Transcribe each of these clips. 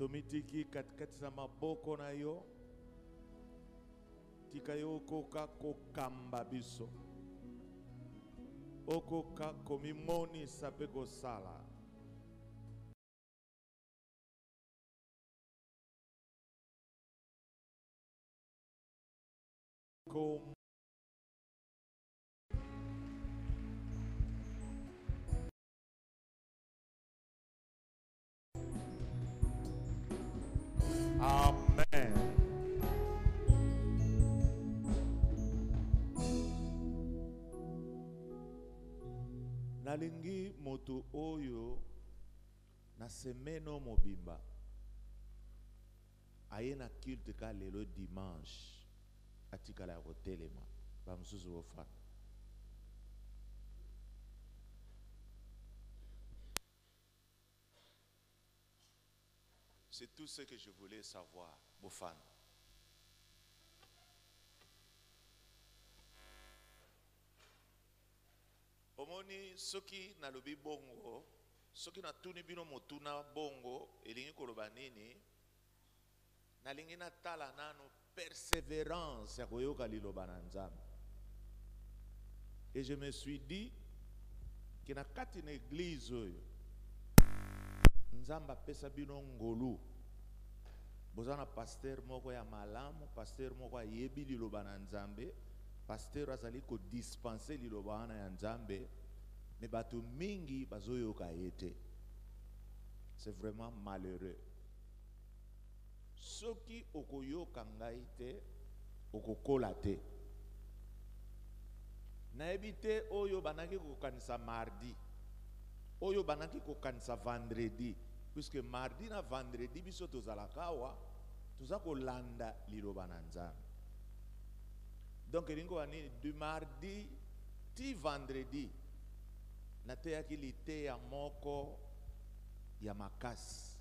Tomitiki katikati za maboko na yo. Tika yo okoka kokamba biso. Okoka komimoni sape kosala. Amen. Nalingi moto oyo na semeno mobimba aye na culte ka lelo dimanche atika la hotelema ba msusu ofa. C'est tout ce que je voulais savoir, Bofan. Omoni soki na lobi bongo, soki na tuni bino motuna bongo, elingi koloba nini, na lingi na tala nano persévérance ya koyoka liloba na Nzambe. Et je me suis dit que na kati na église oyo Nzamba pesa bino ngolu. Bozana pasteur moko ya malamu, pasteur moko ayebi liloba na Nzambe, pasteur azali ko dispenser liloba na Nzambe, mais batu mingi bazoyoka yete. C'est vraiment malheureux. Soki okoyoka ngai te, okokola te. Nayebi te oyo banaki kokanisa mardi. Oyo banaki kokanisa vendredi, puisque mardi na vendredi biso tozalakawa toza kolanda liloba na Nzambe. Donc elingo ani du mardi ti vendredi nateyaki lite ya moko ya makasi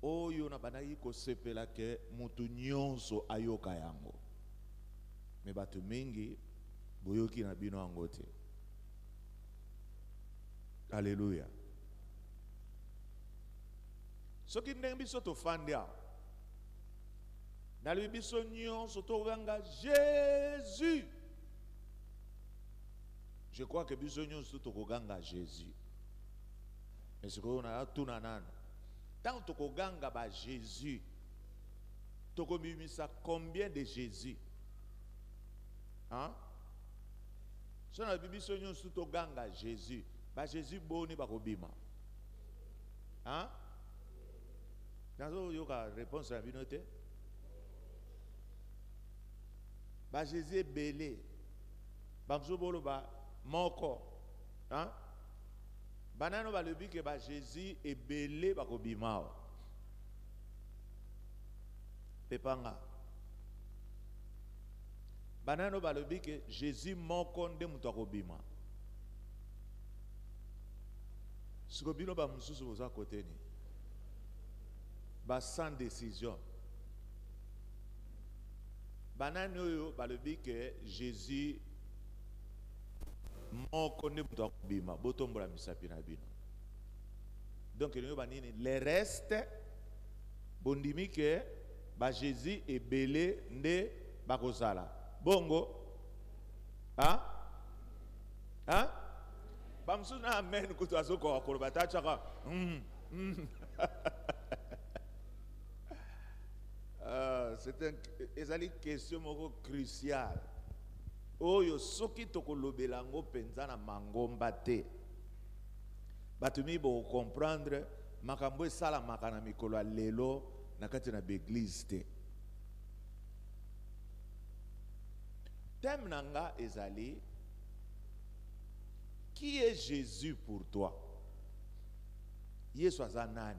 oyo na banaki kosepela ke mutu nyonso ayoka yango, me batu mingi boyoki na bino yango te. Alléluia. Soki ndenge biso tofandi awa nalobi biso nyonso toganga Jésus. Je crois que biso nyonso tokoganga Jésus. Mais ce qu'on a tout nanan. Tant tokoganga ba Jésus, tokobimisa combien de Jésus? Hein? So na biso nyonso toganga Jésus. Ba Jésus boni bakobima. Hein? Nazo yoka réponse à binote. Ba Jésus belé. Ba mzobolo ba moko. Hein? Banano ba lebi ke ba Jésus est belé bakobima. Pepanga. Banano ba lebi ke Jésus moko nde mutu akobima. Sikobino ba mususu boza côté ni. Ba sans décision. Banani oyo ba lebi que Jésus moko nde mutu akobima botombola misapi na bino. Donc nous banini les restes bondimi que ba Jésus est belé nde bakozala. Bongo? Hein? Hein? Bamsuna amen kutu azoko akolobata chaka. C'est une question cruciale. Oyo soki tokolobela ngo penza na mangomba te. Batumi bo comprendre makambo esala makana mikolo ya lelo na kati na l'église te. Thème nanga ezali: qui est Jésus pour toi? Yesu aza nani?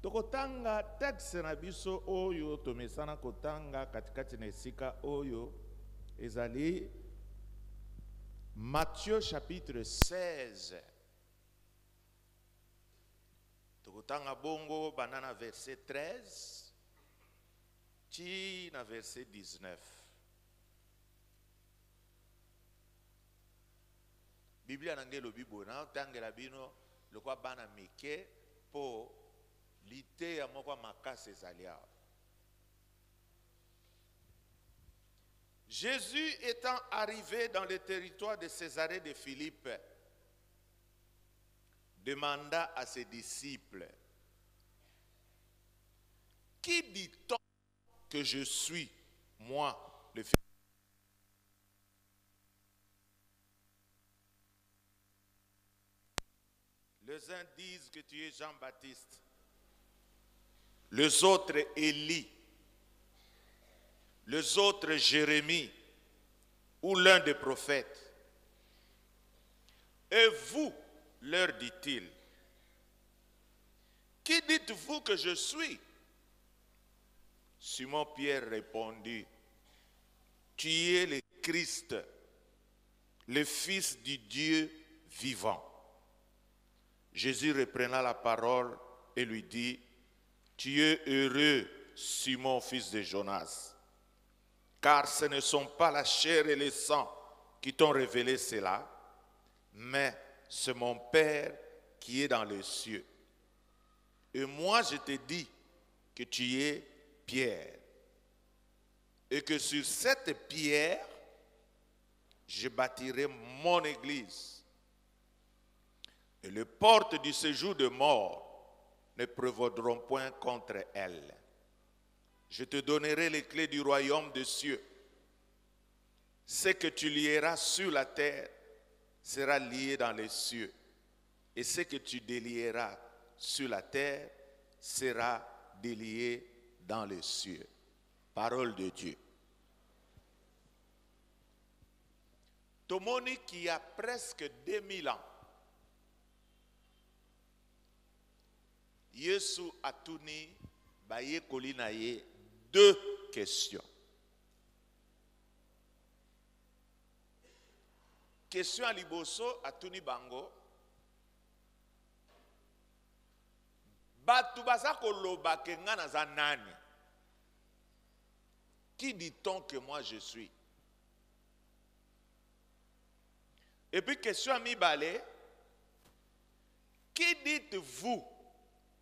Tokotanga texte na biso oyo tomesana kotanga katikati na esika oyo ezali Matthieu chapitre 16. Tokotanga bongo banana verset 13 ti na verset 19. Biblia nange lobi bona tangela bino lokwa bana mike po lite ya moko makase zalia. Jésus étant arrivé dans le territoire de Césarée de Philippe, demanda à ses disciples, qui dit-on que je suis, moi, le Fils? Les uns disent que tu es Jean-Baptiste, les autres Élie, les autres Jérémie ou l'un des prophètes. Et vous, leur dit-il, qui dites-vous que je suis? Simon-Pierre répondit, tu es le Christ, le Fils du Dieu vivant. Jésus reprenant la parole et lui dit, tu es heureux, Simon, fils de Jonas, car ce ne sont pas la chair et le sang qui t'ont révélé cela, mais c'est mon Père qui est dans les cieux. Et moi je te dis que tu es Pierre, et que sur cette pierre, je bâtirai mon église. Et les portes du séjour de mort ne prévaudront point contre elle. Je te donnerai les clés du royaume des cieux. Ce que tu lieras sur la terre sera lié dans les cieux. Et ce que tu délieras sur la terre sera délié dans les cieux. Parole de Dieu. Tomoni qui a presque 2000 ans, Yesu atuni baye kolina ye deux questions. Question à liboso atuni bango. Batu baza koloba ke nga naza nani? Qui dit-on que moi je suis? Et puis question à mibale, qui dites-vous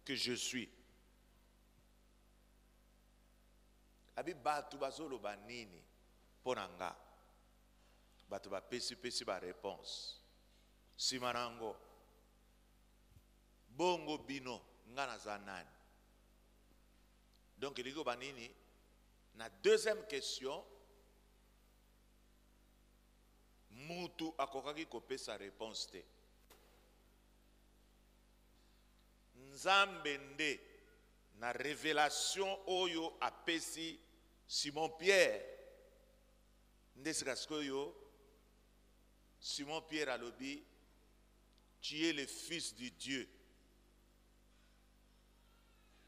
que je suis? Abi batu bazoloba nini ponanga? Batu ba pesi ba réponse. Simanango. Bongo bino ngana zanani. Donc il dit banini. Na deuxième question, mutu akokaki kopesa réponse te. Nzambe nde na révélation oyo apesi Simon Pierre. Nde sikaskoyo Simon Pierre alobi, tu es le Fils du Dieu.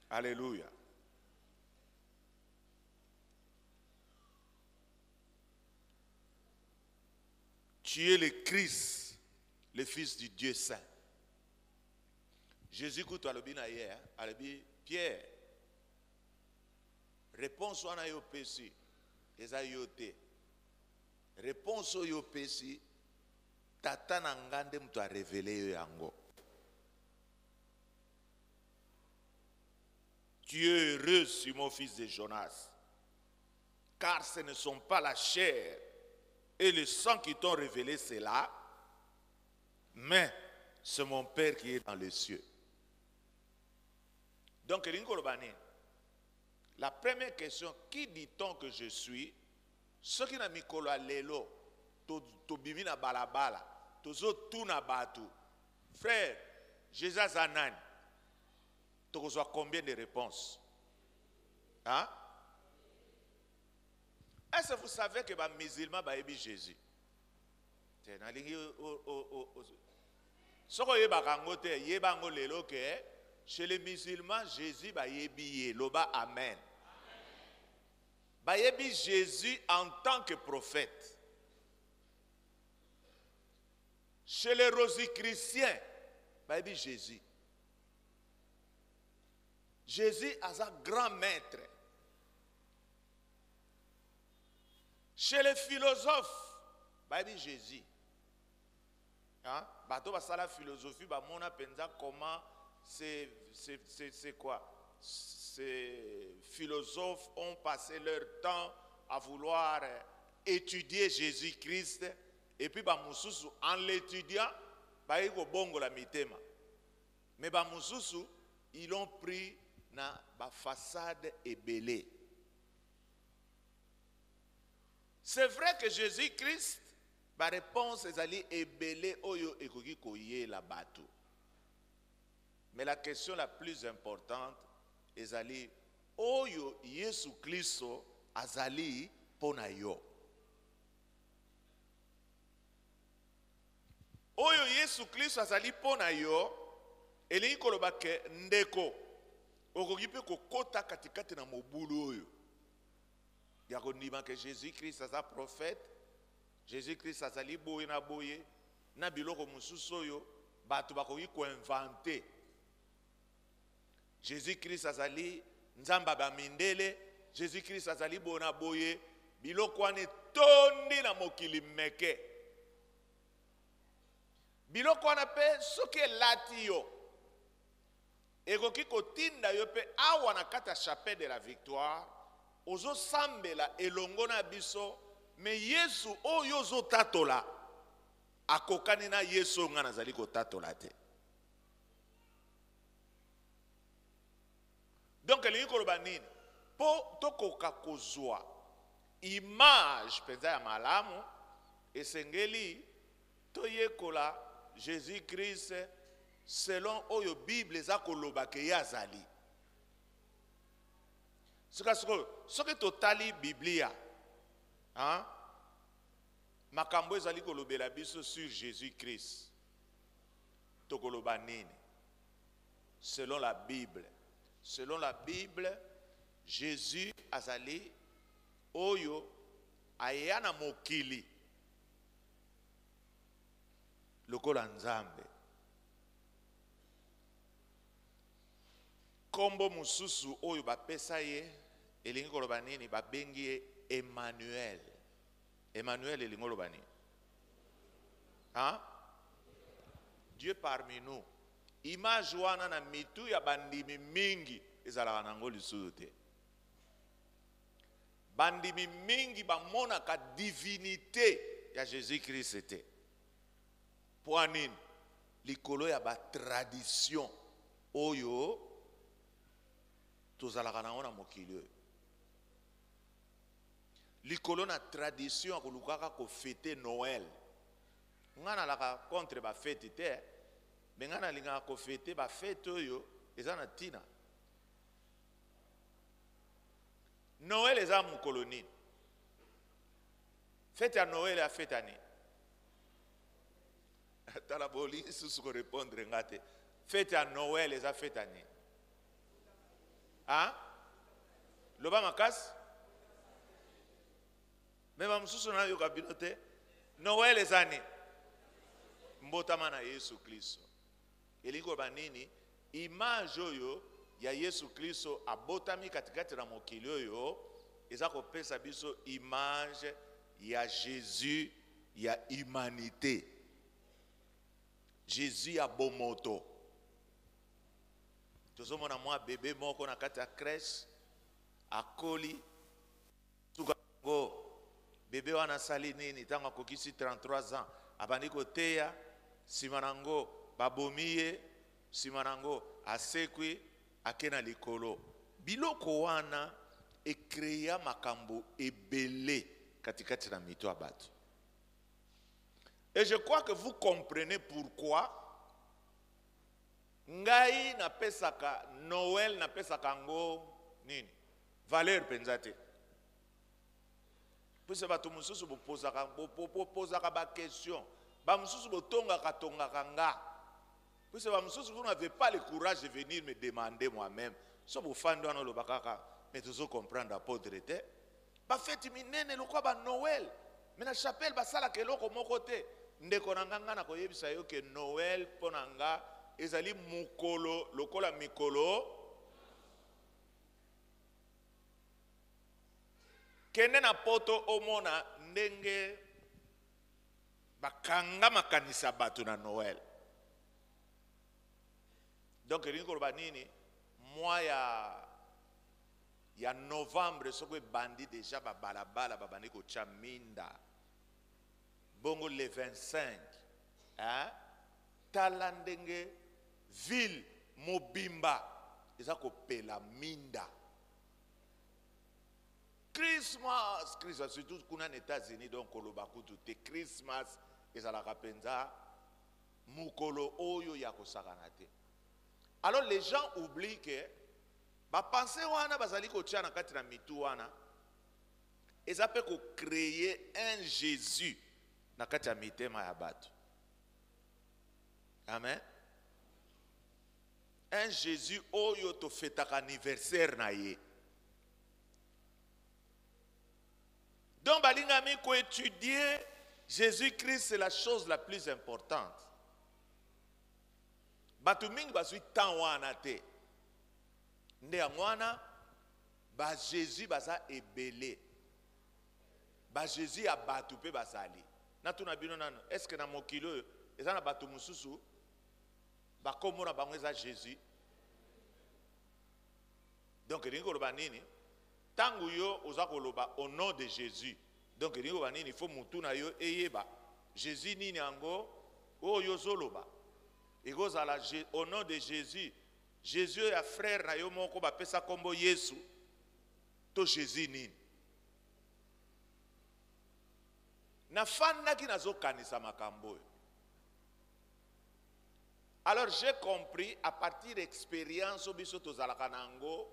Alléluia. Tu es le Christ, le Fils du Dieu Saint. Jésus écoute alobi na hier, alobi Pierre, réponse wana yo pesi, eza yo te. Réponse yo pesi, tata na ngande mtu a révélé yo yango. Tu es heureux, Simon, fils de Jonas, car ce ne sont pas la chair et le sang qui t'ont révélé cela, mais c'est mon Père qui est dans les cieux. Donc, la première question, qui dit-on que je suis? Ce qui n'a mis kolo lelo, to bimina balabala, to zo tuna batu. Frère, Jésus Zanan, tu reçois combien de réponses? Hein? Est-ce que vous savez que les musulmans ont Jésus? Ce que chez les musulmans, Jésus a yebi loba amen. Bayebi Jésus en tant que prophète. Chez les rosicruciens, bayebi Jésus. Jésus a un grand maître. Chez les philosophes, bayebi Jésus. Hein? Bato basala philosophie, bamona penza comment c'est quoi? Ces philosophes ont passé leur temps à vouloir étudier Jésus-Christ et puis bamususu en l'étudiant, baiko bongo la mitema. Mais bamususu ils l'ont pris na ba façade ébélée. C'est vrai que Jésus-Christ, ba réponse ezali ébélé oyo ekoki koyela bato. Mais la question la plus importante ezali oyo Yesu Kristo azali pona yo. Oyo Yesu Kristo azali pona yo, elingi koloba ke ndeko okoki pe kokota katikati na mobulu oyo. Ya kondima ke Jésus-Christ aza prophète, Jésus-Christ azali boye na biloko mosusu oyo bato bakoki koinvente. Jésus-Christ azali nzamba bamindele, Jésus-Christ azali bona boye, biloko wane tondi na mokili meke. Biloko wana pe soki lati yo, ekoki kotinda yo pe awa na kata chapelle de la victoire, ozo sambela elongo na biso, me Yesu oyo ozo tatola, akokani na Yesu nga nazali kotatola te. Donc elingi koloba nini? Po tokoka kozwa image penza ya malamu, esengeli toyekola Jésus-Christ selon oyo Bible eza koloba ke yazali. Soki totali Biblia, hein? Makambo ezali kolobela biso sur Jésus-Christ. Tokoloba nini? Selon la Bible. Selon la Bible, Jésus azali oyo ayana mokili lokola nzambe. Kombo mususu oyo bapesa ye elingi koloba nini? Babengi ye Emmanuel. Emmanuel elingi koloba nini? Hein? Dieu parmi nous. Image wana na mitu ya bandimi mingi ezalaka nango lisusu te. Bandimi mingi bamonaka divinité ya Jésus-Christ te. Pour nini? Likolo ya ba tradition oyo tozalaka nango na mokili oyo. Likolo na tradition akolukaka ko fêter Noël. Ngana laka contre ba fête te. Bengana linga ko fêter ba fête oyo ezana tina. Noël eza mukolo nini? Fête ya Noël ya fête ani. Tala boli susu ko répondre ngate. Fête ya Noël eza fête ani. Hein? Loba makas? Mema msusu na yo kabinote. Noël eza ni. Mbotama na Yesu Kristo. Elingo banini image oyo ya Yesu Kristo abotami katikati na mokili oyo eza kopesa biso image ya Jésus ya humanité. Jésus ya bomoto. Tozomona mwa bébé moko na kati ya crèche akoli tukango bébé wana sali nini tango akokisi 33 ans abandi koteya simanango babomiye simanango asekwi akena likolo biloko wana ekreya makambo ebele katikati na mito ya bato. Et je crois que vous comprenez pourquoi ngai na pesaka Noël na pesaka ngo nini valeur penzate. Puisque bato mususu posaka ba question, ba mususu botongaka tongaka nga. Puisque ba mususu vous n'avez pas le courage de venir me demander moi-même. So bo fando ana lo bakaka mais tu comprendre apôtre te. Ba fête minene lokwa ba Noël. Mais na chapelle ba sala ke loko moko te. Ndeko na nganga na koyebisa yo ke Noël ponanga ezali mukolo lokola mikolo kende na poto omona ndenge bakanga makanisa bato na Noël. Donc elingi koloba nini mois ya novembre soko bandi déjà babalabala babandi kotia minda bongo le 25 hein tala ndenge ville mobimba eza kopela minda. Christmas surtout kuna na États-Unis donc koloba kutu te Christmas ezalaka penza mukolo oyo ya kosakana te. Alors les gens oublient que ba penser wana bazali kotia na kati na mitu wana eza pe ko créer un Jésus na kati ya mitema ya bato. Amen. Un Jésus oyo to fetaka anniversaire na ye. Donc balingami ko étudier Jésus-Christ, c'est la chose la plus importante. Batu mingi bazui tan wana te. Nde ya mwana ba Jésus baza ebele. Ba Jésus ya batu pe bazali. Na tuna bino nano, est-ce que na mokilo eza na batu mususu ba komona bango eza Jésus? Donc elingi koloba nini? Tangu yo oza koloba au nom de Jésus. Donc elingi koloba nini? Il faut mutu na yo eyeba Jésus nini yango oyo zoloba. Ekozala au nom de Jésus. Jésus ya frère na yo moko bapesa kombo Yesu. To Jésus nini? Na fandaki nazokanisa makambo. Alors j'ai compris à partir d'expérience obiso tozalaka nango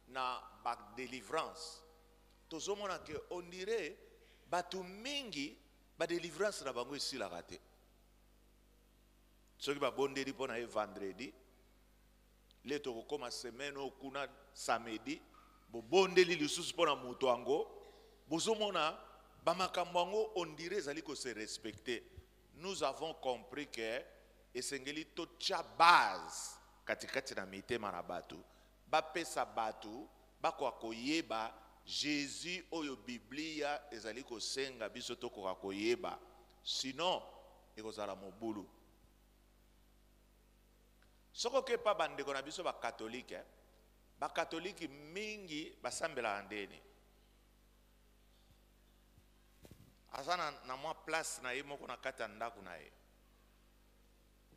na ba délivrance. Tozomona que on dirait batu mingi ba délivrance na bango esilaka te. Soki ba bondeli pona e vendredi, le to koma semaine okuna samedi, bo bondeli lisusu pona muto ango, bozomona ba makambo ango on dirait zali ko se respecter. Nous avons compris que esengeli to cha base katikati na mitema na batu, ba pesa batu, ba kwa koyeba Jésus oyo Biblia ezali ko senga biso to ko koyeba. Sinon ekozala mobulu. Soko ke pa bandeko na biso ba katolike mingi basambela andeni. Azana na mwa place na ye moko na kati ya ndako na ye.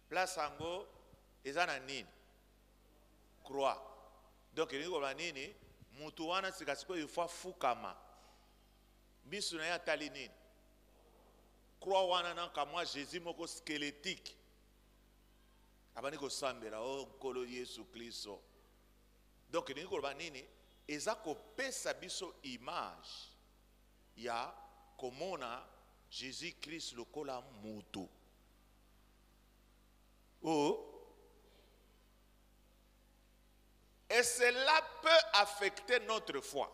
Place ango ezana nini? Croix. Donc elingi koloba nini? Mutu wana sikasiko yifwa fukama. Biso na ye atali nini? Croix wana na kamwa Jésus moko squelettique. Abani ko sambela o nkolo Yesu Kristo. Donc elingi koloba nini? Eza ko pesa biso image ya komona Jésus Christ lokola mutu. Oh. Et cela peut affecter notre foi.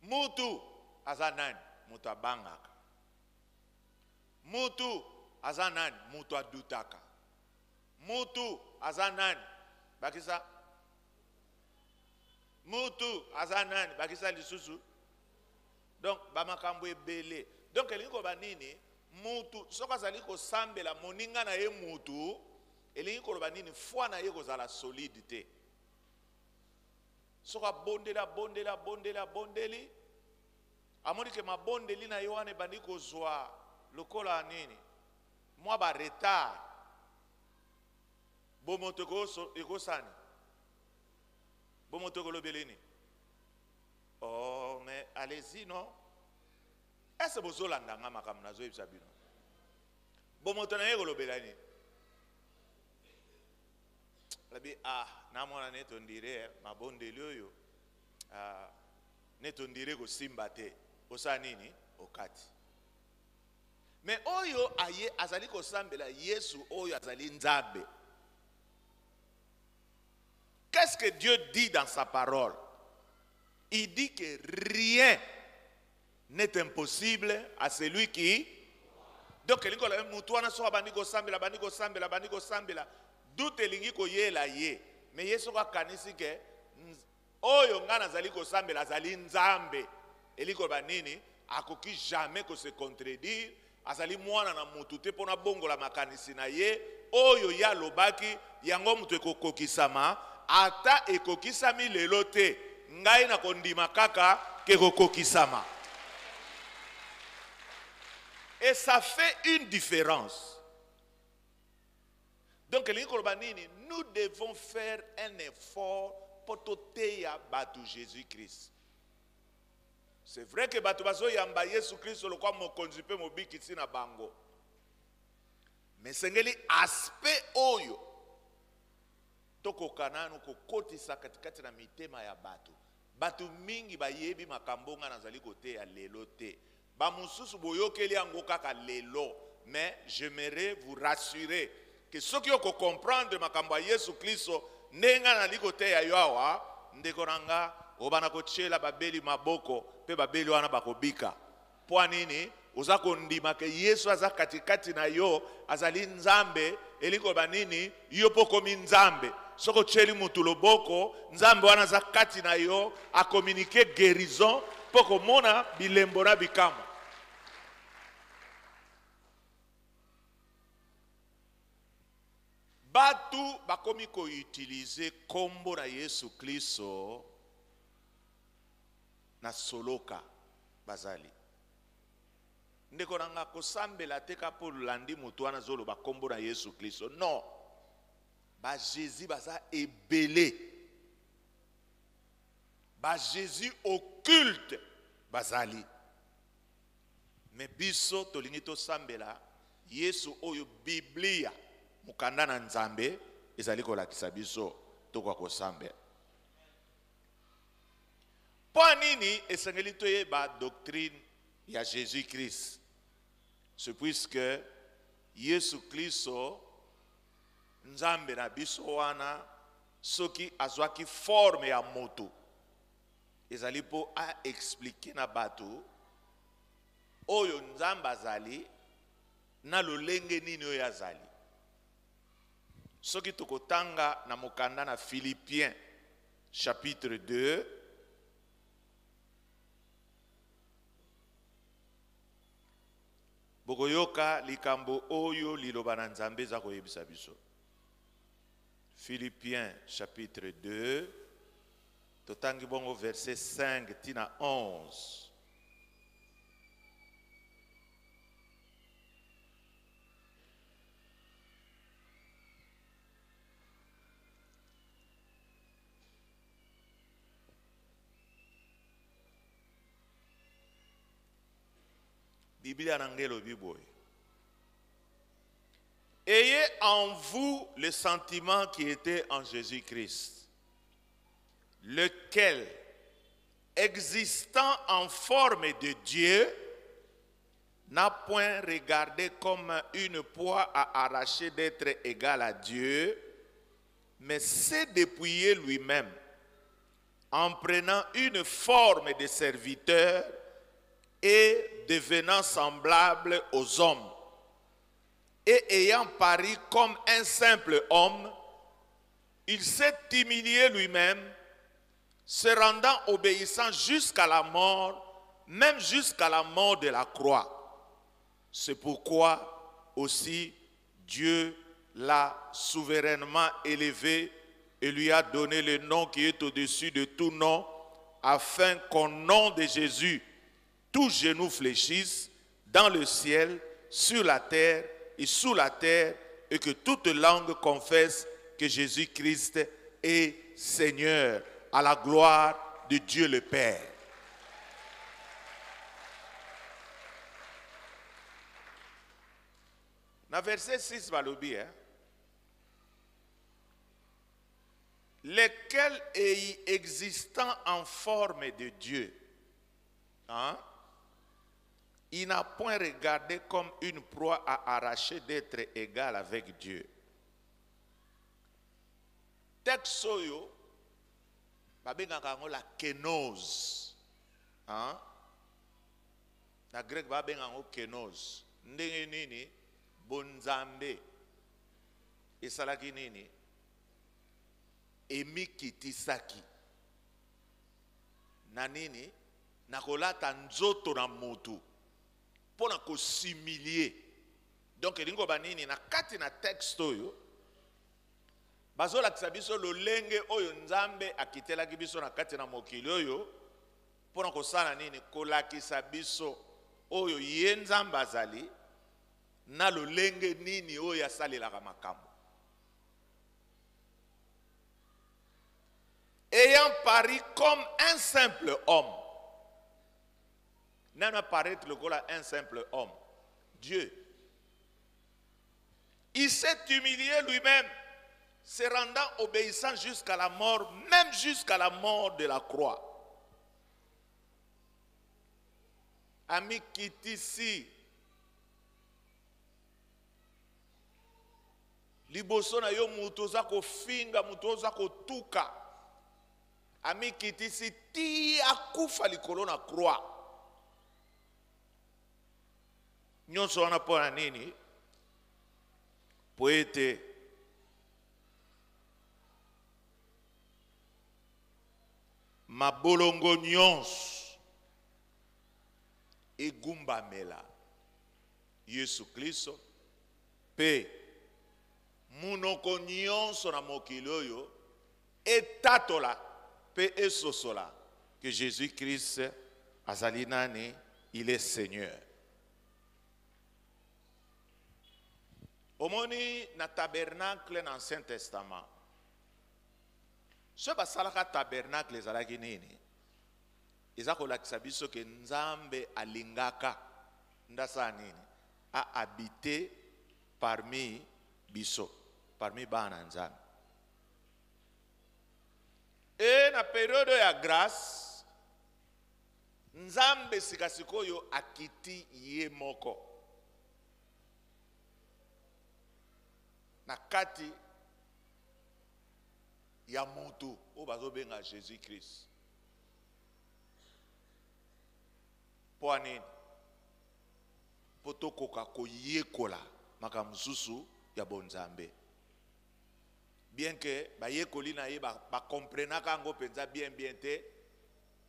Mutu azanan mutu abangaka. Mutu azanan mutu adutaka. Mutu azanan bakisa. Mutu azanan bakisa lisusu. Donc bamakambo ebele. Donc elingi koba nini? Mutu soka zali ko sambela moninga na ye mutu elingi koloba nini foi na ye kozala solide te. Soka bondeli amoni ke mabondeli na ye wana ebandi kozwa lokola nini mwa ba retard bomoto ekosani bomoto kolobeleni. Oh mais allez-y non. Est-ce que vous avez dit makambo nazo yebisa bino? Bomoto na ye kolobelani. Labi na mwana neto ndire mabondeli oyo neto ndire ko simba te. Osa nini? Okati. Mais oyo aye azali ko sambela Yesu oyo azali nzambe. Qu'est-ce que Dieu dit dans sa parole? Il dit que rien n'est impossible à celui qui. Donc elingo la mutuana so bandiko sambela doute elingi ko yela ye mais Yesu ka kanisi ke oyo ngana zali ko sambela zali nzambe eliko banini akoki jamais ko se contredire, azali mwana na mutu te pona bongola makanisi na ye, oyo ya lobaki yango mutu ekokokisama, ata ekokisami lelo te, ngai na kondima kaka ke kokokisama. Et ça fait une différence. Donc, nous devons faire un effort pour toter batu Jésus-Christ. C'est vrai que batu baso yamba Jésus-Christ le quoi mo konzipe mo bikisi na bango. Mais sengeli aspect oyo toko kananu ko kotisa katikati na mitema ya batu. Batu mingi bayebi makambonga nazali kote ya lelo te. Ba mususu boyokeli yango kaka lelo. Mais j'aimerais vous rassurer que ceux qui ont comprendre makambo ya Yesu Kristo nenga na likote ya yawa ndeko nanga obana kochela babeli maboko pe babeli wana bakobika. Po nini uza kondima ke Yesu aza katikati na yo azali nzambe eliko banini yo poko minzambe soko cheli mutu loboko nzambe wana aza kati na yo a communiquer guérison poko mona bilembo na bikamo. Batu bakomi ko utiliser kombo na Yesu Kristo na soloka bazali. Ndeko nanga kosambela teka pour landi mutu wana zolo bakombo na Yesu Kristo. Non. Ba Jésus baza ebele. Ba Jésus occulte bazali. Mais biso tolingi to sambela Yesu oyo Biblia mukanda na nzambe ezali kolakisa biso tokwa kosambe. Po nini esengeli toyeba doctrine ya Jésus-Christ? C'est puisque Yesu Kristo nzambe na biso wana soki azwaki forme ya moto ezali po a expliquer na batu oyo nzambe azali na lolenge nini oyo azali. Soki tukotanga na mukanda na Philippiens chapitre 2 bokoyoka likambo oyo liloba na nzambe za koyebisa biso. Philippiens chapitre 2 totangi bongo verset 5 tina 11. Biblia nangelo biboy. Ayez en vous le sentiment qui était en Jésus-Christ, lequel, existant en forme de Dieu, n'a point regardé comme une proie à arracher d'être égal à Dieu, mais s'est dépouillé lui-même en prenant une forme de serviteur et devenant semblable aux hommes, et ayant paru comme un simple homme, il s'est humilié lui-même, se rendant obéissant jusqu'à la mort, même jusqu'à la mort de la croix. C'est pourquoi aussi Dieu l'a souverainement élevé et lui a donné le nom qui est au-dessus de tout nom, afin qu'au nom de Jésus, tout genou fléchisse dans le ciel, sur la terre et sous la terre, et que toute langue confesse que Jésus-Christ est Seigneur, à la gloire de Dieu le Père. Dans verset 6, balobi, lequel est existant en forme de Dieu, il n'a point regardé comme une proie à arracher d'être égal avec Dieu. Texte soyo, babengaka ngo la kénose. Na grec babengaka ngo kénose. Ndenge nini bonzambe esalaki nini emikitisaki na nini nakolata nzoto na motu pona ko similier. Donc elingo banini na kati na texte oyo bazolakisa biso lolenge oyo Nzambe akitelaki biso na kati na mokili oyo pona kosala nini kolakisa biso oyo ye Nzambe azali na lolenge nini oyo asalelaka makambo. Ayant paru comme un simple homme. N'a apparaître le gars un simple homme. Dieu. Il s'est humilié lui-même, se rendant obéissant jusqu'à la mort, même jusqu'à la mort de la croix. Ami kitisi. Liboso na yo mutoza ko finga, mutoza ko tuka. Ami kitisi ti akufa likolo na croix. Nyonso wana pona nini? Poete mabolongo nyonso egumbamela Yesu Kristo pe munoko nyonso na mokili oyo etatola pe esosola que Jésus-Christ azali nani, il est Seigneur. Omoni na tabernacle na Ancien Testament. Ce basalaka tabernacle ezalaki nini? Eza kolakisa biso ke Nzambe alingaka ndasa nini? A habité parmi biso, parmi bana Nzambe. Et na période ya grâce, Nzambe sikasikoyo akiti ye moko. Na kati ya moto o bazobenga Jésus-Christ. Po anini? Po tokoka koyekola makambo mosusu ya bonzambe. Bien que bayekoli na ye ba comprenaka ngo penza bien te,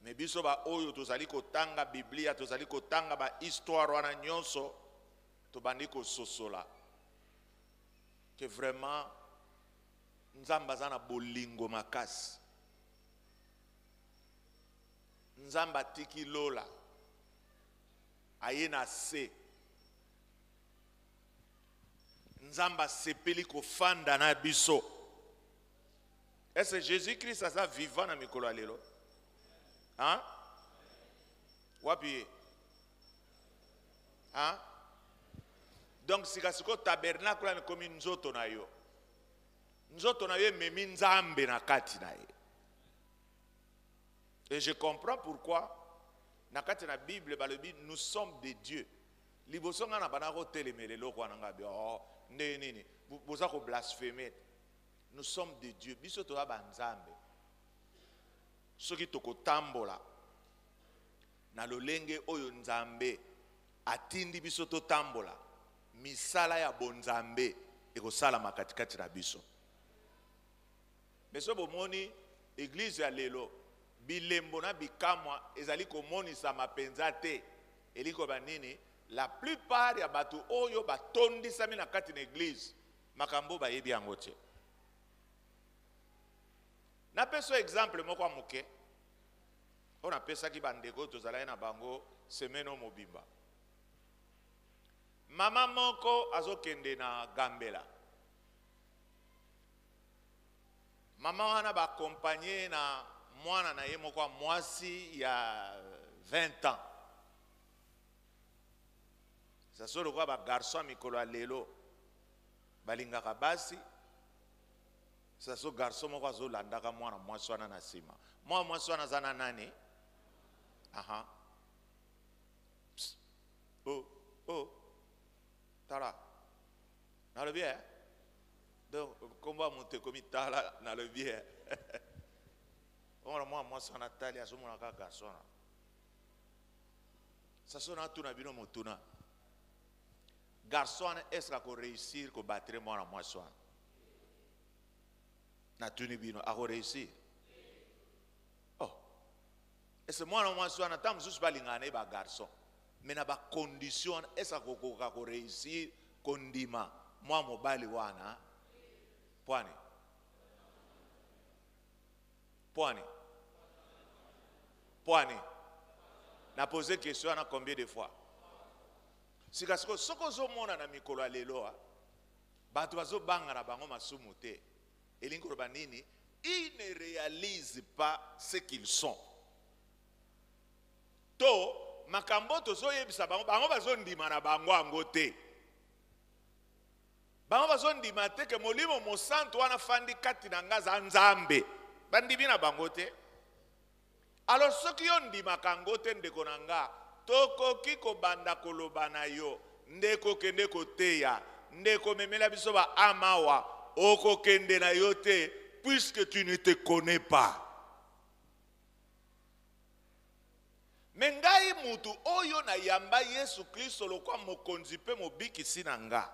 mais biso ba oyo tozali kotanga Biblia, tozali kotanga ba histoire wana nyonso, tobandi ko sosola que vraiment Nzamba zana bolingo makasi. Nzamba tiki lola ayena se. Nzamba sepeli ko fanda na biso. Est-ce que Jésus-Christ a vivant na mikolo alelo? Hein? Wapi? Hein? Donc si kasiko tabernacle na komi nzoto na yo. Nzoto na yo memi Nzambe na kati na ye. Et je comprends pourquoi na kati na Bible balobi nous sommes des dieux. Liboso nga na banako telemele loko na ngabi oh nini boza ko blasphémer. Nous sommes des dieux. Biso to ba Nzambe. Soki toko tambola na lolenge oyo Nzambe atindi biso to tambola. Misala ya bonzambe ekosala makatikati na biso. Beso bomoni église ya lelo bilembo na bikamwa ezali komonisa mapenza te. Eliko banini la plupart ya batu oyo batondisami na kati na église makambo bayebi yango te. Na peso exemple moko amuke. On pesa ki bandeko tozala na bango semeno mobimba. Mama moko azokende na Gambela. Mama wana ba accompagner na mwana na ye moko mwasi ya 20 ans. Ça solo kwa ba garçon mikolo alelo balingaka basi. Ça so garçon moko azolandaka mwana mwasi wana na sima. Mwana mwasi wana zana nani? Aha. Psst. Oh. Tala. Na le bien. Donc, comment monter comme tala na le bien. Moi, ça na tali à ce moment là garçon. Ça sonne tout na bino motuna. Garçon est-ce qu'on réussir ko battre moi na moi soin. Na tuni bino a réussir. Oh. ese mwana mwasi wana ta mosusu balingana ba garçon mais na ba condition esa kokoka ko réussir kondima mwa mobali wana pwani na poser question na combien de fois sikasiko soko zo mona na mikolo lelo bato bazo banga na bango masumu te elingi koloba nini ils ne réalisent pas ce qu'ils sont to makambo tozo yebisa bango bazo ndima na bango ango te bango bazo ndima te ke molimo mosantu wana fandi kati na ngaza nzambe bandimi na bango te. Alors soki yo ndima kango te ndeko na nga tokoki kobanda koloba na yo ndeko kende koteya ndeko memela biso ba amawa okokende na yo te puisque tu ne te connais pas. Mengai mutu oyo na yamba Yesu Kristo lokwa mokonzi pe mobikisi na nga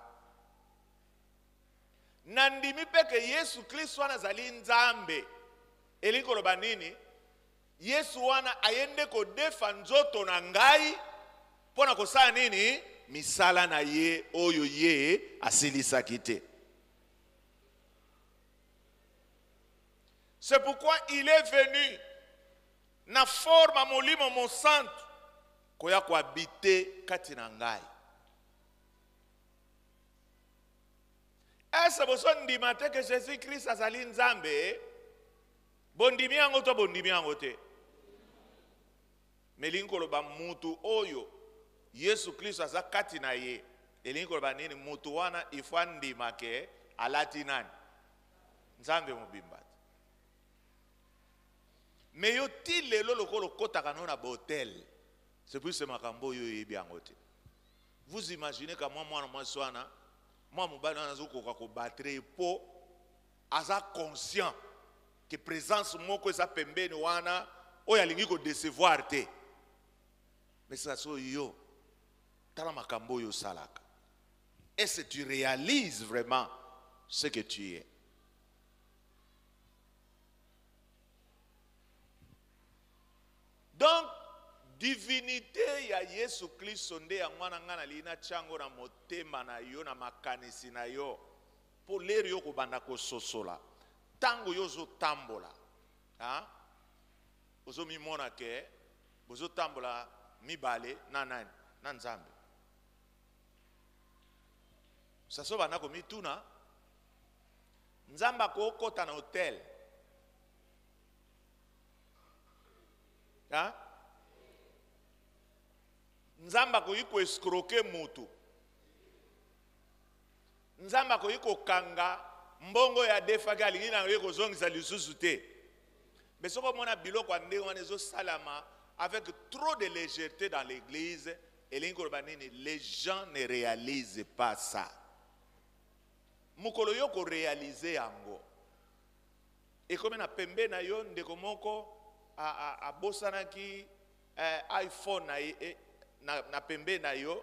nandimi peke Yesu Kristo wana zali nzambe elingi koloba nini Yesu wana ayende ko defa nzoto na ngai pona kosala nini misala na ye oyo ye asilisaki te. C'est pourquoi il est venu na forma molimo mosantu koya kohabite kati na ngai. Ese boso ndima te ke Jésus Christ azali nzambe bondimi yango to bondimi yango te. Melingi koloba mutu oyo Yesu Kristo aza kati na ye elingi koloba nini mutu wana ifwa ndima ke alati nani nzambe mobimba. Mais yo ti lelo lokolo kotaka no na botel c'est plus makambo yo yebi yango te. Vous imaginez ka mwana mwasi wana mwa mobali wana azokoka ko battre po aza conscient que présence moko eza pembeni wana oyo alingi ko décevoir te. Mais ça so yo tala makambo yo salaka. Est-ce que tu réalises vraiment ce que tu es? Donc divinité ya Yesu Kristo nde ya mwana ngana lina chango na motema na yo na makanisi na yo po lero yo kobanda kososola tango yo zo tambola ozo mimona ke bozo tambola mibale na nani na nzambe saso bana ko mituna nzamba ko kota na hotel nzamba ko yiko escroquer mutu nzamba ko yiko kanga mbongo ya defa galingi na yiko zongisa lisusu te. Mais soko mona biloko ande wana zo salama avec trop de légèreté dans l'église et les gens ne réalisent pas ça. Mukolo yo ko réaliser yango. Et comme na pembe na yo ndeko moko a bosana ki iPhone na pembe na yo,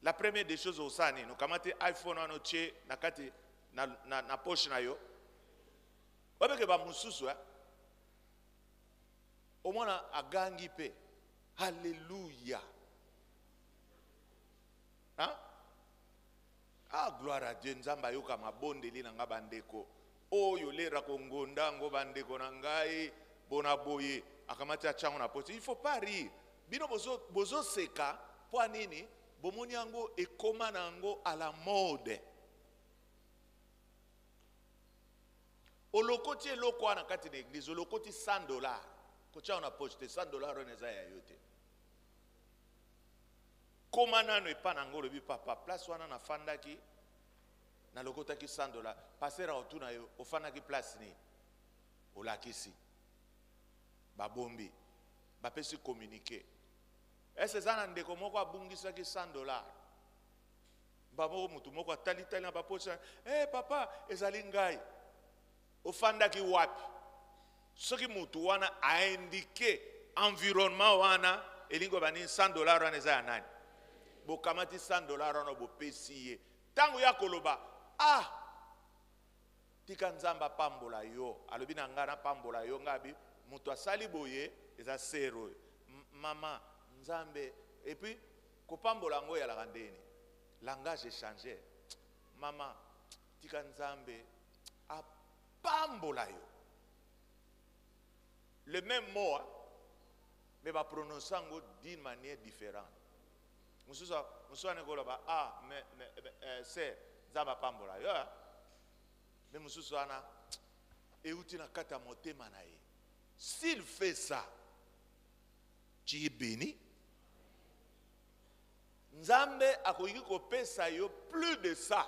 la première des choses au sani no kamate iPhone wana che na kati na poche na yo wabeke ba mususu omona agangi pe hallelujah gloire à Dieu nzamba yoka mabondeli na nga bandeko oyo lera kongonda ngo bandeko na ngai bona boye akamati achango na poche. Il faut pas rire bino bozo seka po nini bomoni yango ekoma nango à la mode olokoti eloko wana kati na église olokoti $100 kocha na poche te $100 oneza ya yote koma nano epa nango lobi papa place wana na fandaki na lokotaki $100 passer otuna yo ofandaki place ni olakisi babombi bapesi communiquer ese zana ndeko moko abungisaki $100 babo mutu moko atali na bapoche papa ezali ngai ofandaki wapi soki mutu wana a indiqué environnement wana elingo bani $100 wana eza ya nani bokamati $100 wana bopesi ye tango ya koloba tika nzamba pambola yo alobi na ngana pambola yo ngabi mutu asali boye eza sero mama nzambe et puis kopambola ngo ya la randeni langage échangé mama tika nzambe apambola yo le même mot hein, mais va prononcer d'une manière différente. Mususa ne gola ba ah mais c'est zaba pambola yo mais mususa na euti na kata motema na ye. S'il fait ça, tu es béni. Nzambe akoki kopesa yo plus de ça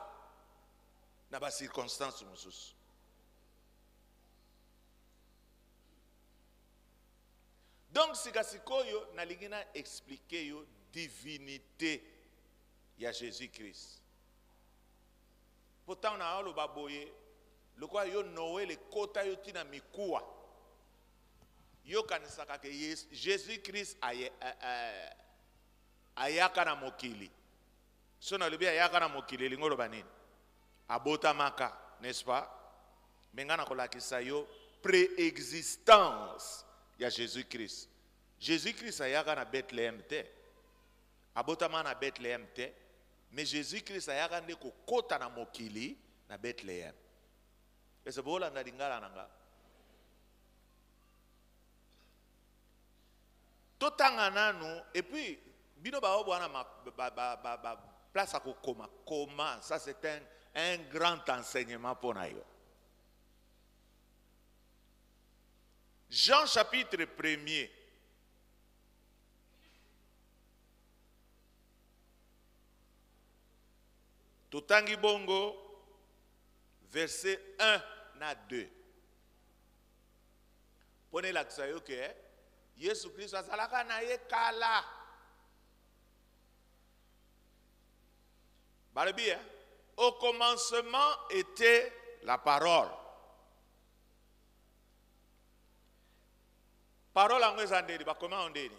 na ba circonstance mususu. Donc sikasikoyo nalingina expliquer yo divinité ya Jésus-Christ. Pourtant na alo baboye lokwa yo Noé le kota yo tina mikuwa. Yo kanisaka ke Jésus-Christ ayaka na mokili. So na lobi ayaka na mokili lingolo banini. Abota maka, n'est-ce pas? Mengana kolakisa yo préexistence ya Jésus-Christ. Jésus-Christ ayaka na Bethléem te. Abotama na Bethléem te. Mais Jésus-Christ ayaka nde kokota na mokili na Bethléem. Et c'est bola na lingala nanga. Totanga nanu et puis bino ba obwana ma place à kokoma. Comment ça c'est un grand enseignement pour nous. Jean chapitre 1er. Totangi bongo, verset 1 à 2. Prenez l'accent que Jésus Christ a salaka na ye kala. Barbie, au commencement était la parole. Parole en anglais, comment on dit?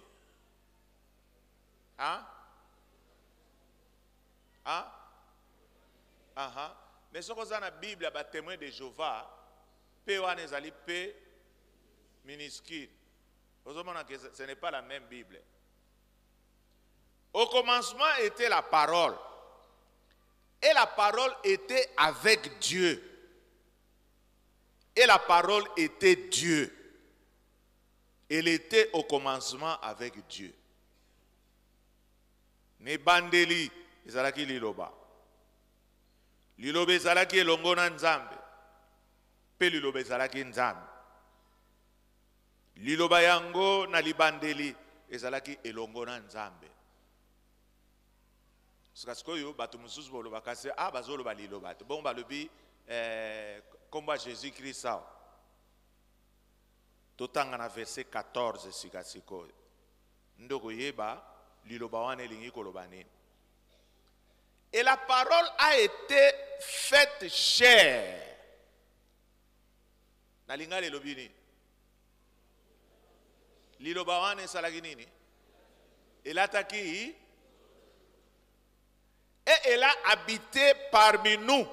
Hein? Hein? Mais ce qu'on a dans la Bible, il y a témoin de Jéhovah, P minuscule. Ce n'est pas la même Bible. Au commencement était la parole. Et la parole était avec Dieu. Et la parole était Dieu. Elle était au commencement avec Dieu. Ne bandeli, ezalaki liloba. Liloba ezalaki elongo na Nzambe. Pe liloba ezalaki Nzambe. Liloba yango na libandeli ezalaki elongo na Nzambe. Sikasikoyo batu mususu boloba kasi bazoloba liloba. Bon balobi komba Jésus-Christ sao. Totanga na verset 14 sikasikoyo. Ndoko yeba liloba wane lingi koloba nini. Et la parole a été faite chair. Na linga lelobi nini. Liloba wane salaki nini. Elle a attaqué. Et elle a habité parmi nous,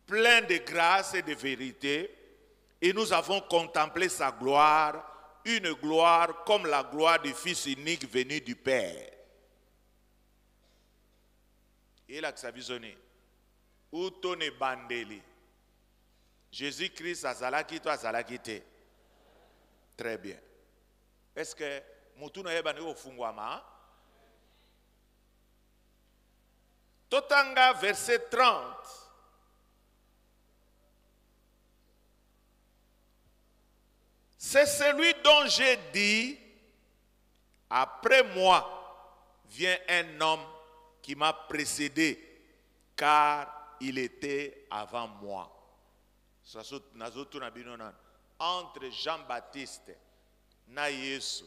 plein de grâce et de vérité. Et nous avons contemplé sa gloire, une gloire comme la gloire du Fils unique venu du Père. Et là, ça visionné. Où ton bandeli. Jésus-Christ a zalaki, toi zalaki te. Très bien. Est-ce que Moutuna ebane au fungwama? Totanga verset 30. C'est celui dont j'ai dit, après moi vient un homme qui m'a précédé, car il était avant moi. Entre Jean-Baptiste na Yesu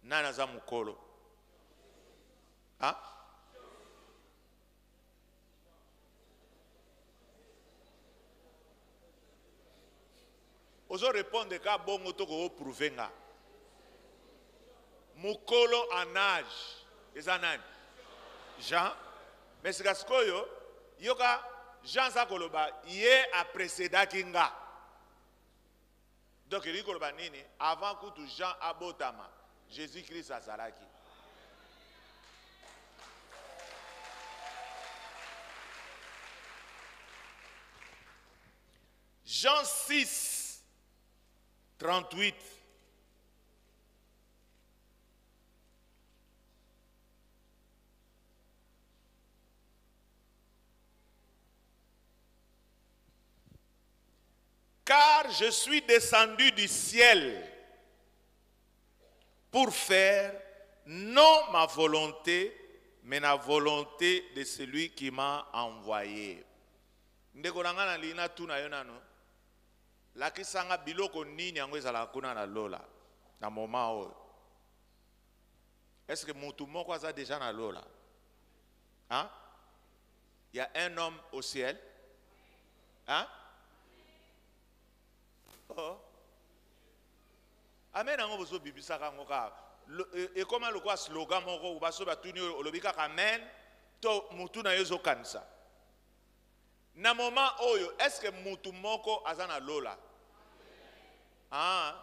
na nazamukolo. Hein? Ozo répondre ka bongo to ko prouver nga. Mukolo en âge. Ezanani. Jean. Mais c'est kaskoyo yoka Jean Zakoloba ye a précéda kinga. Donc il dit avant que tout Jean abotama, Jésus-Christ a salaki. Jean 6, 38. Car je suis descendu du ciel pour faire non ma volonté, mais la volonté de celui qui m'a envoyé. Ndeko nangana lina tuna yonano. Lakisanga biloko nini yango ezala kuna na lola na moment oyo. Est-ce que mutu moko aza déjà na lola? Hein? Il y a un homme au ciel? Hein? Oh. Amen nango bozo bibisaka ngoka. Et comment le quoi slogan moko baso batuni olobika amen to mutu na yezo kanisa. Na moment oyo est-ce que mutu moko azana lola? Ah,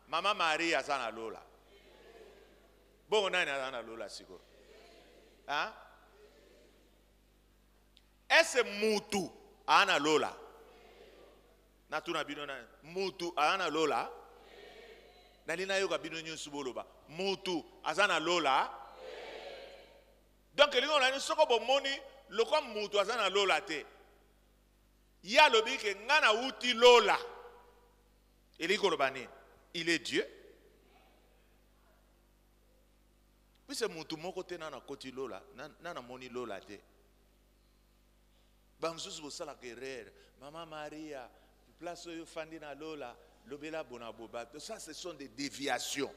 Mama Marie azana lola. Bon nani azana lola siko? Ah? Est-ce mutu ana lola? Na tuna bino na mutu ana lola? Na lina yoka bino nyusu boloba. Mutu azana lola? Donc lingo na soko bomoni loko mutu azana lola te. Ya lobi ke ngana uti lola. Il est Dieu. Puis c'est mutu moko te na koti lola, na moni lola te. Bamsusu bosala guerre, Maman Maria, place yo fandi na lola, lobela bona boba. Ça ce sont des déviations.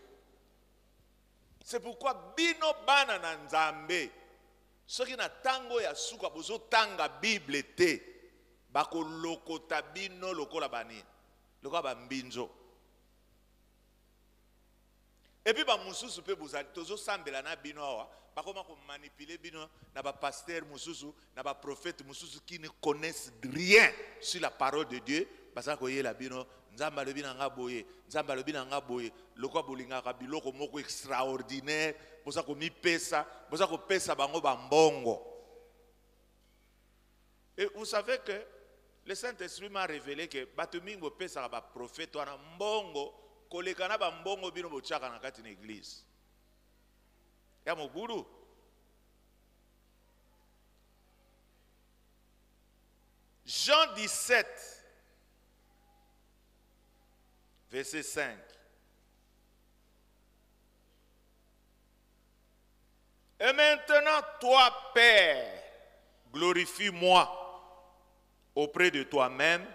C'est pourquoi bino bana na nzambe. Soki na tango ya suka bozo tanga Bible te, bako lokota bino lokola bani. Lokola bambinzo. Et puis ba mususu pe bozali tozo sambela na bino awa, bakoma ko manipuler bino na ba pasteur mususu, na ba prophète mususu qui ne connaissent rien sur la parole de Dieu, basa ko yela bino nzamba lobi na ngaboye, nzamba lobi na ngaboye, lokola bolinga ka biloko moko extraordinaire, bosa ko mi pesa, bosa ko pesa bango ba mbongo. Et vous savez que le Saint-Esprit m'a révélé que batumingo pesa ba prophète wana mbongo kolekana ba mbongo bino bochaka na kati na église. Ya mobulu. Jean 17 verset 5. Et maintenant toi Père, glorifie-moi auprès de toi-même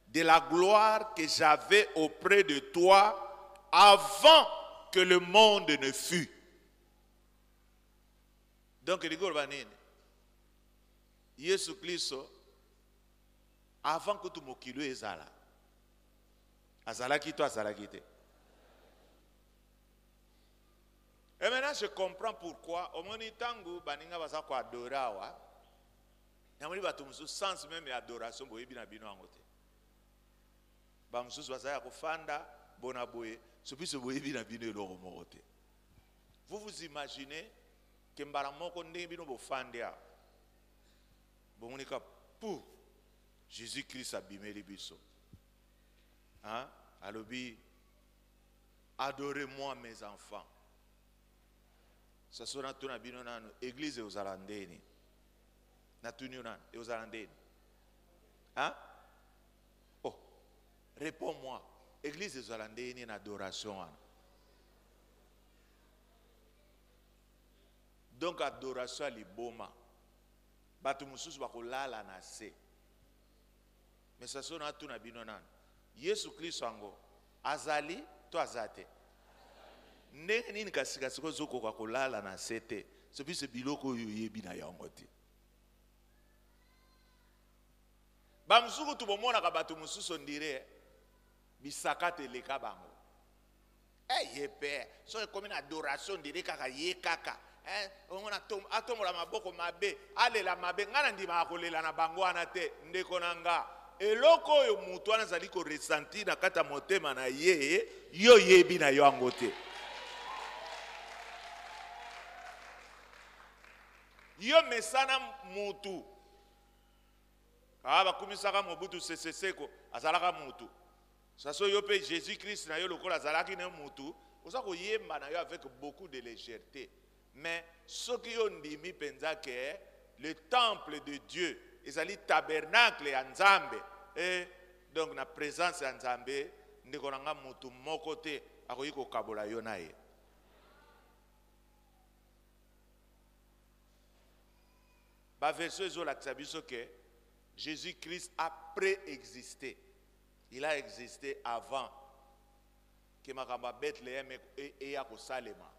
de la gloire que j'avais auprès de toi avant que le monde ne fût. Donc, Jésus Christ, avant que tu mokilo ezala, azalaki to azalaki te. Et maintenant, je comprends pourquoi. Au moment où baninga basa ko adorawa, namoni batumsu sens même adoration boyebi na bino angote. Bamsusu basa ya kofanda bona boye, sopiso boyebi na bino eloko moko te. Vous vous imaginez que mbala moko ndenge bino bofande ya. Bomonika pour Jésus-Christ abimeli biso. Hein? Alobi, adorez-moi mes enfants. Ça sera tout na bino nanu église aux alandeni. Na tunyo nan et aux alandeni. Hein? Oh, réponds-moi. Église aux alandeni en adoration. Donc adoration à liboma. Batu mususu bakolala na se. Mais ça sera tout na bino nanu. Yesu Christ ango azali to azate. Ndenge nini kasika siko zoko kwa kolala na sete. Sopi se biloko yebi na yango te. Ba musuku tubomona ka batu mususu ndire bisaka te leka bango. Yepe, so comme une adoration ndire kaka ye kaka. On a atomola maboko mabe, ale la mabe ngana ndima akolela na bango anate ndeko nanga. eloko oyo mutu wana azali ko ressentir na kata motema na ye yo yebi na yo yango te. Yo mesana mutu bakumisaka Mobutu Sese Seko azalaka mutu saso yo pe Jésus Christ na yo lokola azalaki na mutu oza koyemba na yo avec beaucoup de légèreté. Mais ce qui yo ndimi penza ke le temple de Dieu ezali tabernacle ya Nzambe et donc na présence ya Nzambe ndeko nanga mutu moko te akoyi kokabola yo na ye. Ba verset ezolakisa biso ke Jésus-Christ a préexisté. Il a existé avant que Makamba Bethléem et Salema.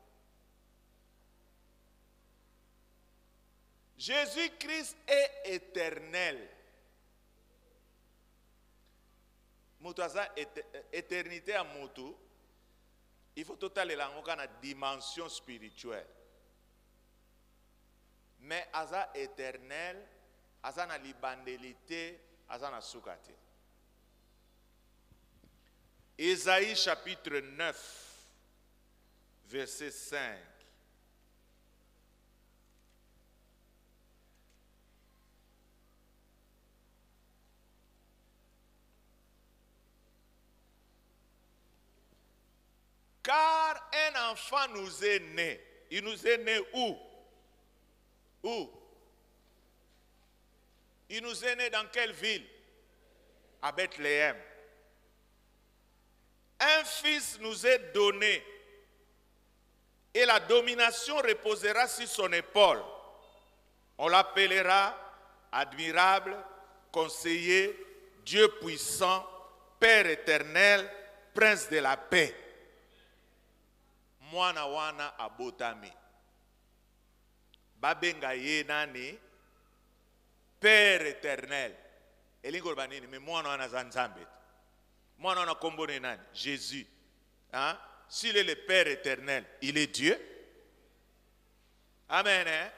Jésus-Christ est éternel. Moutaza éternité à Moutou. Il faut totalement la dimension spirituelle. Mais aza éternel, aza na libandélité, aza na soukate. Ésaïe chapitre 9, verset 5. Car un enfant nous est né. Il nous est né où? Où? Il nous est né dans quelle ville? À Bethléem. Un fils nous est donné et la domination reposera sur son épaule. On l'appellera admirable, conseiller, Dieu puissant, Père éternel, Prince de la paix. Mwana wana abotami. Babenga ye nani? Père éternel. Elingo banini mais mwana wana zanzambe. Mwana wana kombo ni nani? Jésus. Hein? S'il est le Père éternel, il est Dieu. Amen. Hein?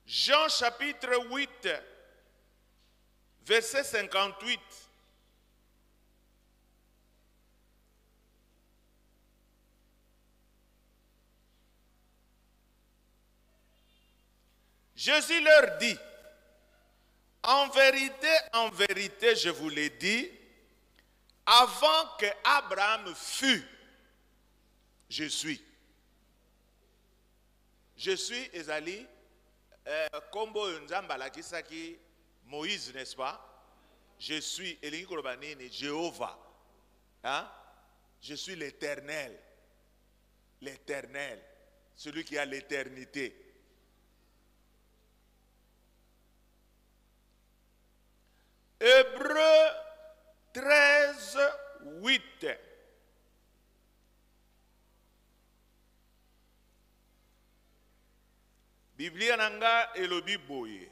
Jean chapitre 8, verset 58. Jésus leur dit, en vérité, je vous l'ai dit, avant que Abraham fût, je suis. Je suis, Ezali, Kombo Nzamba Lakisaki, Moïse, n'est-ce pas? Je suis, Elingi Kolobanini, Jéhovah. Hein? Je suis l'Éternel. L'Éternel. Celui qui a l'éternité. Hébreux 13, 8. Biblia Nanga elobi boye.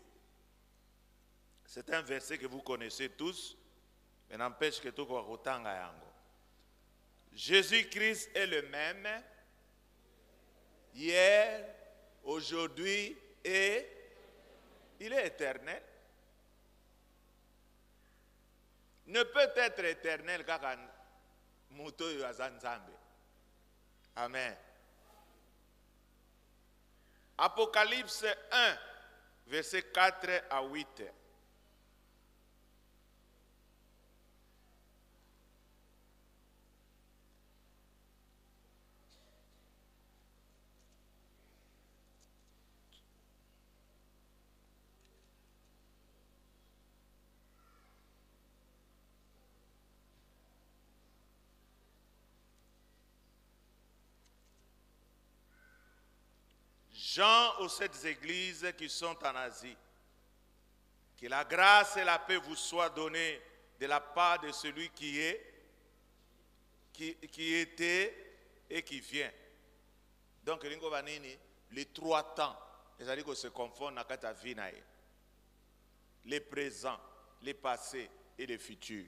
C'est un verset que vous connaissez tous, mais n'empêche que tout kotanga yango. Jésus-Christ est le même hier, aujourd'hui et il est éternel. Ne peut être éternel kaka muto yo azanzambe. Amen. Apocalypse 1, verset 4 à 8. Jean aux 7 églises qui sont en Asie. Que la grâce et la paix vous soient données de la part de celui qui est, qui était et qui vient. Donc, les 3 temps, c'est-à-dire que se confondent dans la vie. Les présents, les passés et les futurs.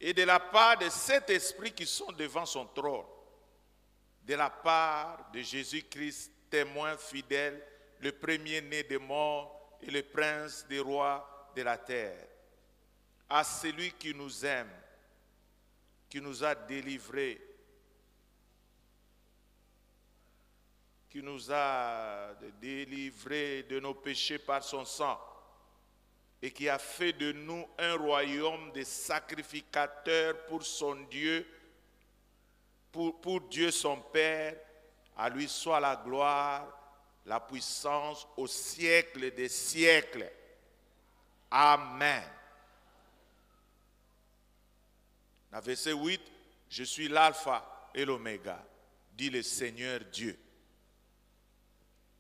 Et de la part de cet esprit qui sont devant son trône. De la part de Jésus-Christ, témoin fidèle, le premier-né des morts et le prince des rois de la terre. À celui qui nous aime, qui nous a délivrés, de nos péchés par son sang, et qui a fait de nous un royaume de sacrificateurs pour son Dieu, pour Dieu son Père. À lui soit la gloire, la puissance au siècle des siècles. Amen. Dans verset 8, je suis l'alpha et l'oméga, dit le Seigneur Dieu.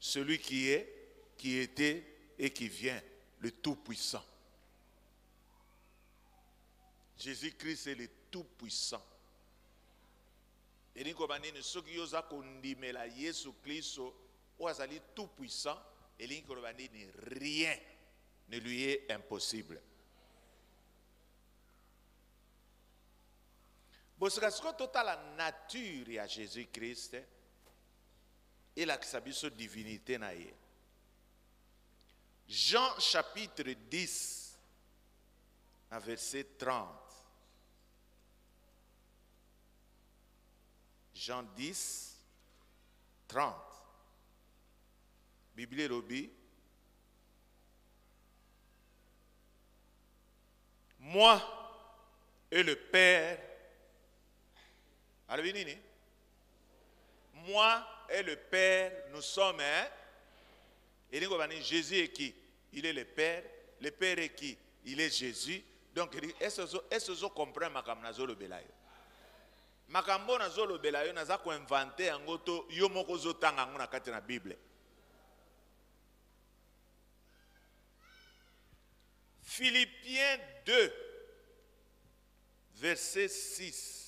Celui qui est, qui était et qui vient, le Tout-Puissant. Jésus-Christ est le Tout-Puissant. Et nous avons dit que ceux qui ont condamné Jésus-Christ ou azali Tout-Puissant, et nous avons dit que rien ne lui est impossible. Parce que toute la nature de Jésus-Christ et la divinité. Jean chapitre 10, verset 30. Jean 10, 30. Bible Robi. Moi et le Père. Moi et le Père, nous sommes un. Et Jésus est qui? Il est le Père. Le Père est qui? Il est Jésus. Donc, est-ce que vous comprenez Makamnazolo Belayo? Makambo Nazolo Belayo n'a pas inventé un goto yomoko zotanga ngona kati na Bible. Philippiens 2, verset 6.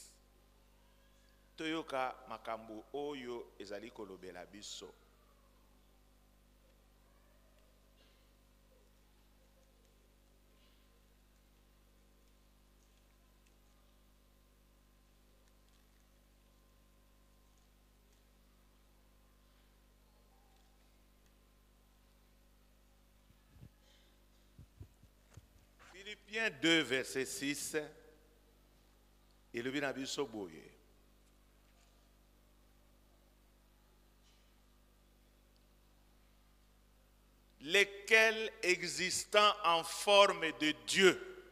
Toyoka makambo oyo ezali kolobela biso. Philippiens 2, verset 6. Et le binabiso boye. Lesquels existant en forme de Dieu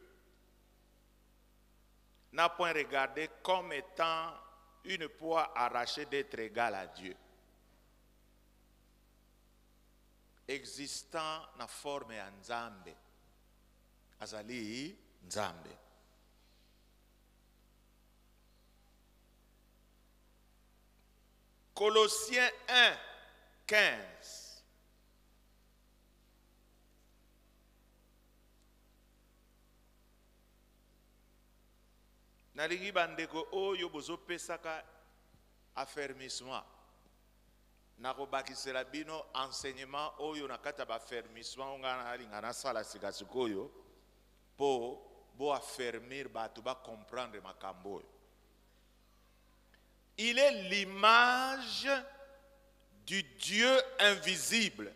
n'a point regardé comme étant une proie arrachée d'être égal à Dieu. Existant en forme en Nzambe. Azali Nzambe. Colossiens 1, 15. Nalingi bandeko oyo bozo pesaka affermissement. Nakobakisela bino enseignement oyo nakata ba affermissement ngana lingana sala sikasikoyo po bo affermir batu ba comprendre makambo. Il est l'image du Dieu invisible,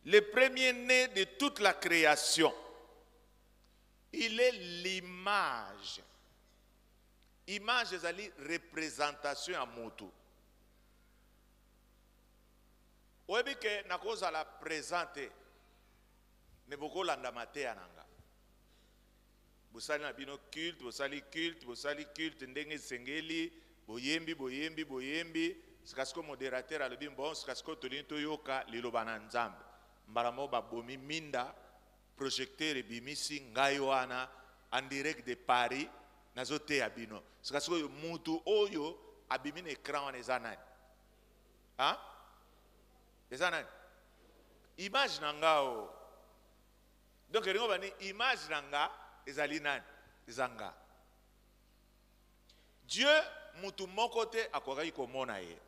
le premier-né de toute la création. Il est l'image. Image ezali représentation à moto. Oyebi ke nakoza la présenter ne boko landa matea nanga. Bosali na bino culte, bosali culte ndenge sengeli, boyembi, sikasko modérateur alobi bon sikasko tolini toyoka liloba na Nzambe. Mbalamo babomi minda projecteur ebimisi ngai wana en direct de Paris. Nazote abino. Sikasko yo mutu oyo abimi na écran wana eza nani? Hein? Eza nani? Image nanga o. Donc ringo bani image nanga ezali nani? Ezanga. Dieu mutu moko te akoki komona ye.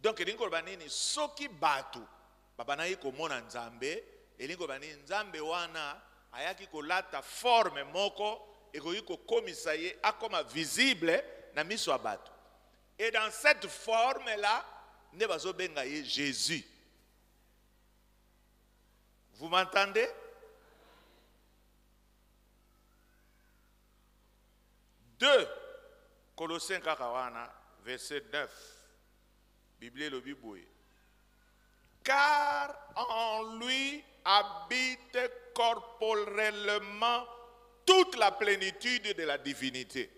Donc ringo bani ni soki batu babana ye komona Nzambe, elingo bani Nzambe wana ayaki kolata forme moko ekoki komisa ye akoma visible na miso ya bato. Et dans cette forme là ne bazobenga ye Jésus. Vous m'entendez? Deux, Colossiens kakawana, verset 9. Bible le Bible. Car en lui habite corporellement toute la plénitude de la divinité.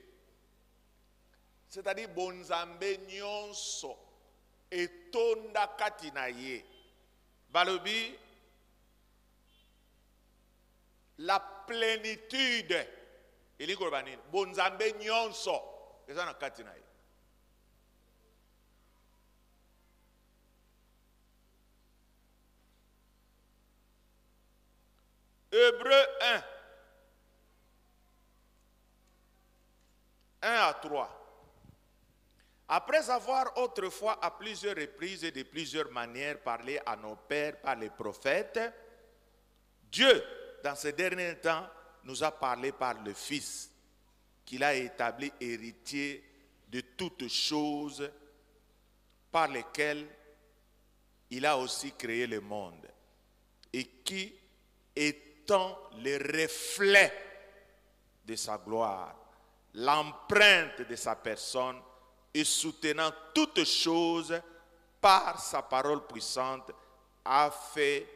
C'est-à-dire, bonzambe nyonso etonda katina ye. Balobi, la plénitude. Eli korbanini, bonzambe nyonso ezana katina ye. Hébreux 1, 1 à 3. Après avoir autrefois à plusieurs reprises et de plusieurs manières parlé à nos pères par les prophètes, Dieu, dans ces derniers temps, nous a parlé par le Fils, qu'il a établi héritier de toutes choses, par lesquelles il a aussi créé le monde, et qui, étant le reflet de sa gloire, l'empreinte de sa personne, et soutenant toutes choses par sa parole puissante, a fait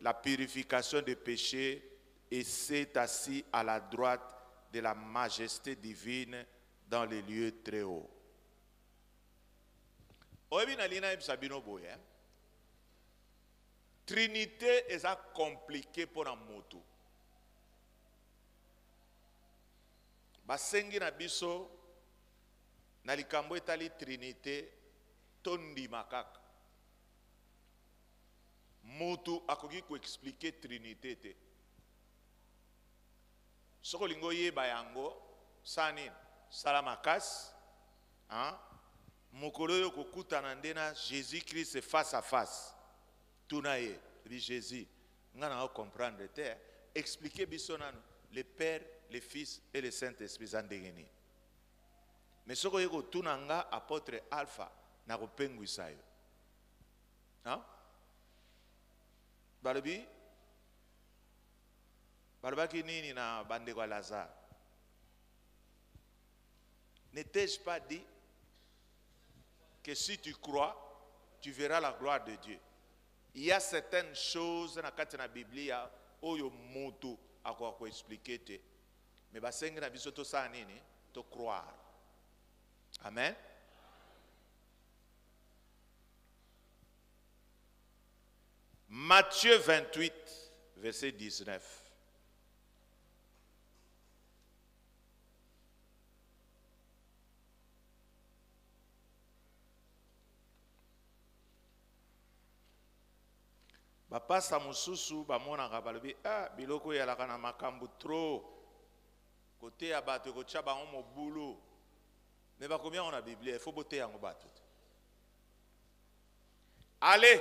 la purification des péchés et s'est assis à la droite de la majesté divine dans les lieux très hauts. Trinité est compliqué pour un moto. Basengi na biso na likambo etali Trinité tondi makaka. Moto akoki ko expliquer Trinité te. Soko lingo yeba yango sani salamakas mokolo yo kokutana ndena Jésus Christ face à face. Tunaye, dit Jésus, nga na comprendre te, expliquer biso nanu le Père, le Fils et le Saint-Esprit zandengeni. Mais soko yeko tunanga apôtre Alpha na kopengwisa yo. Balobi balobaki nini na bandeko ya Lazare? Ne t'ai-je pas dit que si tu crois, tu verras la gloire de Dieu? Il y a certaines choses dans la Bible oyo moto ako expliquer te. Mais basengi na biso to sa nini to croire. Amen. Matthieu 28 verset 19. Bapasa mususu bamonaka balobi biloko yalaka na makambu trop côté ya bato kotia bango mobulu mais bakomi yango na Bible il faut boter yango bato. Allez,